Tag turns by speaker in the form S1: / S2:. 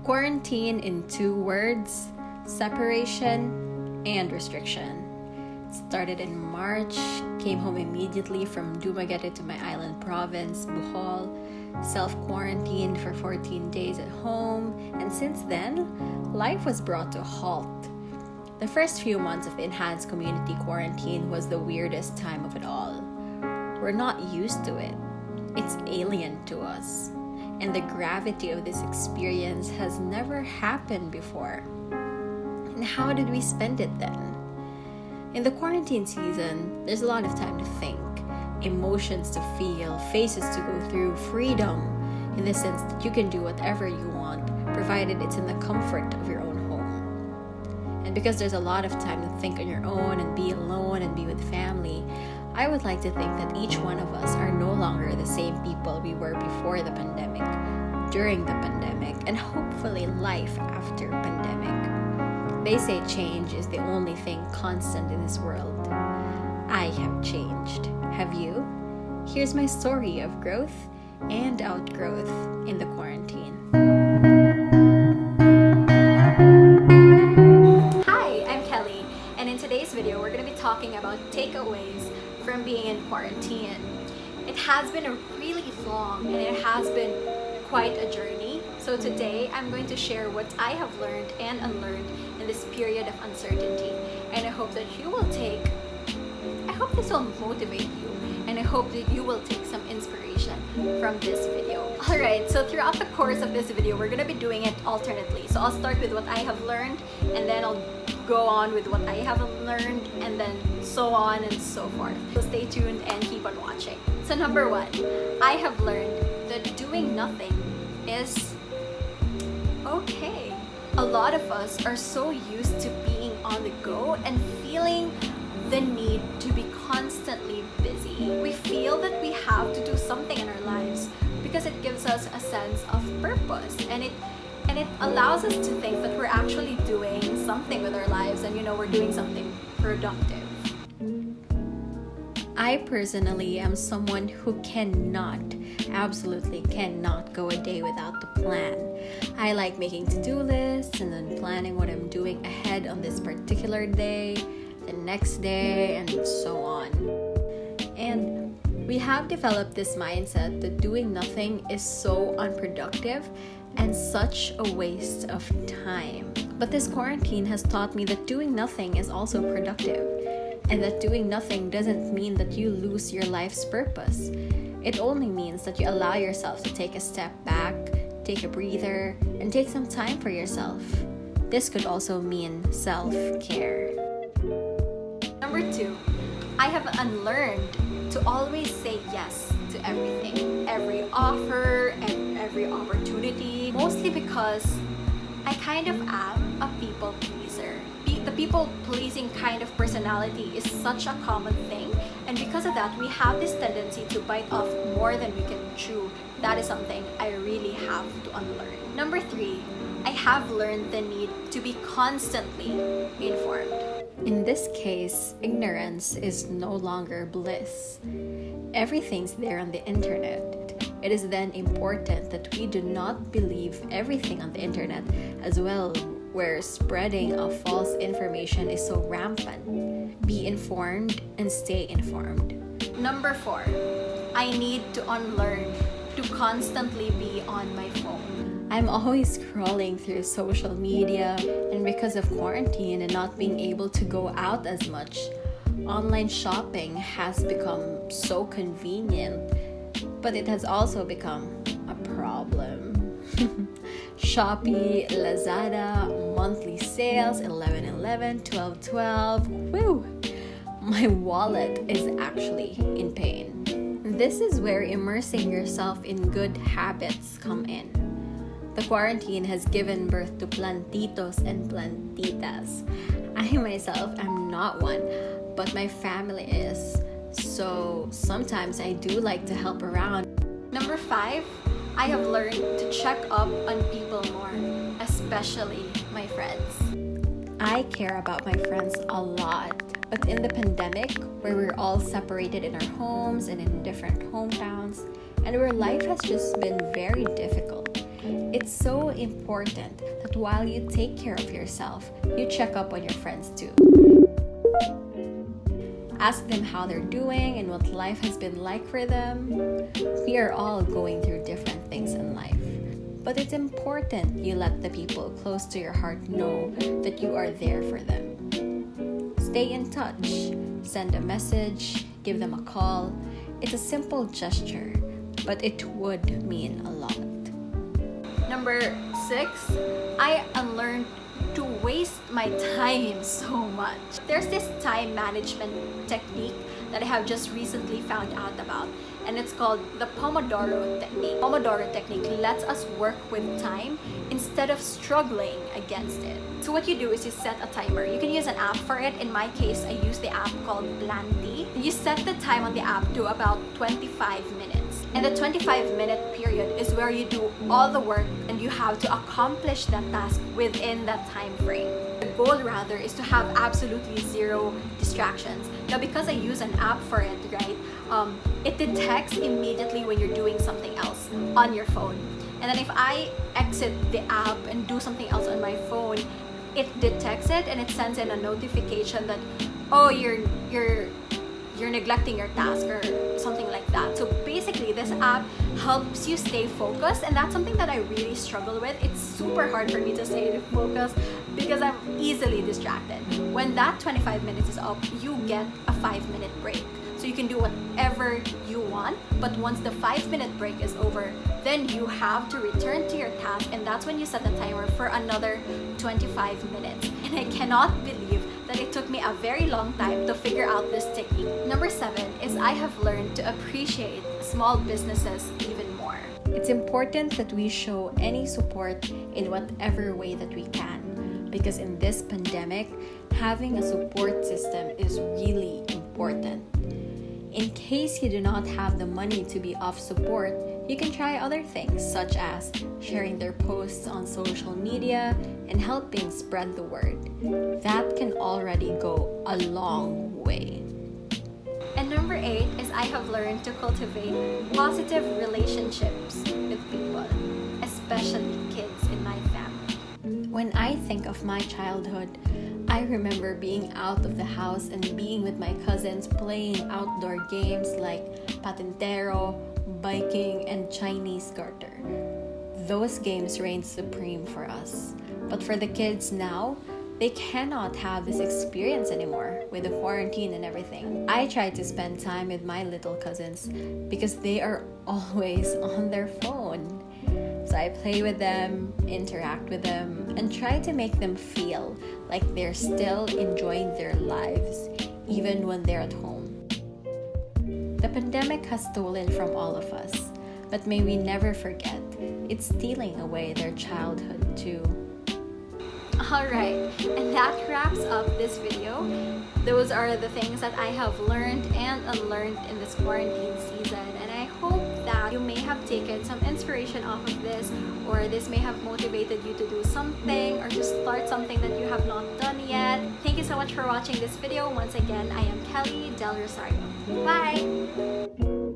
S1: Quarantine in 2 words: separation and restriction. Started in March, came home immediately from Dumaguete to my island province, Bohol, self-quarantined for 14 days at home, and since then, life was brought to a halt. The first few months of enhanced community quarantine was the weirdest time of it all. We're not used to it. It's alien to us. And the gravity of this experience has never happened before. And how did we spend it then? In the quarantine season, there's a lot of time to think, emotions to feel, phases to go through, freedom in the sense that you can do whatever you want, provided it's in the comfort of your own home. And because there's a lot of time to think on your own and be alone and be with family, I would like to think that each one of us are no longer the same people we were before the pandemic, during the pandemic, and hopefully life after pandemic. They say change is the only thing constant in this world. I have changed. Have you? Here's my story of growth and outgrowth in the quarantine. Hi, I'm Kelly, and in today's video, we're going to be talking about takeaways from being in quarantine. It has been a really long and it has been quite a journey. So today, I'm going to share what I have learned and unlearned in this period of uncertainty. And I hope that I hope this will motivate you, and I hope that you will take some inspiration from this video. Alright, so throughout the course of this video, we're going to be doing it alternately. So I'll start with what I have learned, and then I'll go on with what I haven't learned, and then so on and so forth. So stay tuned and keep on watching. So number 1, I have learned that doing nothing is okay. A lot of us are so used to being on the go and feeling the need to be constantly busy. We feel that we have to do something in our lives because it gives us a sense of purpose, and it allows us to think that we're actually doing something with our lives, and we're doing something productive. I personally am someone who absolutely cannot go a day without the plan. I like making to-do lists and then planning what I'm doing ahead on this particular day, the next day, and so on. And we have developed this mindset that doing nothing is so unproductive and such a waste of time. But this quarantine has taught me that doing nothing is also productive, and that doing nothing doesn't mean that you lose your life's purpose. It only means that you allow yourself to take a step back, take a breather, and take some time for yourself. This could also mean self-care. Number 2, I have unlearned to always say yes to everything, every offer and every opportunity, mostly because I kind of am a people pleaser. The people-pleasing kind of personality is such a common thing, and because of that, we have this tendency to bite off more than we can chew. That is something I really have to unlearn. Number 3, I have learned the need to be constantly informed. In this case, ignorance is no longer bliss. Everything's there on the internet. It is then important that we do not believe everything on the internet as well, where spreading of false information is so rampant. Be informed and stay informed. Number 4, I need to unlearn to constantly be on my phone. I'm always scrolling through social media, and because of quarantine and not being able to go out as much, online shopping has become so convenient, but it has also become a problem. Shopee, Lazada, monthly sales, 11/11, 12/12. Woo! My wallet is actually in pain. This is where immersing yourself in good habits come in. The quarantine has given birth to plantitos and plantitas. I myself am not one, but my family is. So sometimes I do like to help around. Number 5, I have learned to check up on people more, especially my friends. I care about my friends a lot, but in the pandemic, where we're all separated in our homes and in different hometowns, and where life has just been very difficult, It's so important that while you take care of yourself, you check up on your friends too. Ask them how they're doing and what life has been like for them. We are all going through different things in life. But it's important you let the people close to your heart know that you are there for them. Stay in touch, send a message, give them a call. It's a simple gesture, but it would mean a lot. Number 6, I unlearned to waste my time so much. There's this time management technique that I have just recently found out about, and it's called the Pomodoro technique. Pomodoro technique lets us work with time instead of struggling against it. So what you do is you set a timer. You can use an app for it. In my case, I use the app called Planty. You set the time on the app to about 25 minutes. And the 25-minute period is where you do all the work and you have to accomplish that task within that time frame. The goal rather is to have absolutely zero distractions. Now because I use an app for it, right, it detects immediately when you're doing something else on your phone. And then if I exit the app and do something else on my phone, it detects it and it sends in a notification that, oh, you're neglecting your task or something like that. So basically this app helps you stay focused, and that's something that I really struggle with. It's super hard for me to stay focused because I'm easily distracted. When that 25 minutes is up, you get a 5-minute break. So you can do whatever you want, but once the 5-minute break is over, then you have to return to your task, and that's when you set the timer for another 25 minutes. And I cannot believe that it took me a very long time to figure out this technique. Number 7 is I have learned to appreciate small businesses even more. It's important that we show any support in whatever way that we can, because in this pandemic, having a support system is really important. In case you do not have the money to be of support, you can try other things such as sharing their posts on social media and helping spread the word. That can already go a long way. And number 8 is I have learned to cultivate positive relationships with people, especially kids in my family. When I think of my childhood, I remember being out of the house and being with my cousins playing outdoor games like patintero, biking, and Chinese garter. Those games reigned supreme for us. But for the kids now, they cannot have this experience anymore with the quarantine and everything. I try to spend time with my little cousins because they are always on their phone. So I play with them, interact with them, and try to make them feel like they're still enjoying their lives, even when they're at home. The pandemic has stolen from all of us, but may we never forget, it's stealing away their childhood too. Alright, and that wraps up this video. Those are the things that I have learned and unlearned in this quarantine season, and I hope that you may have taken some inspiration off of this, or this may have motivated you to do something or to start something that you have not done yet. Thank you so much for watching this video. Once again, I am Kelly Del Rosario. Bye!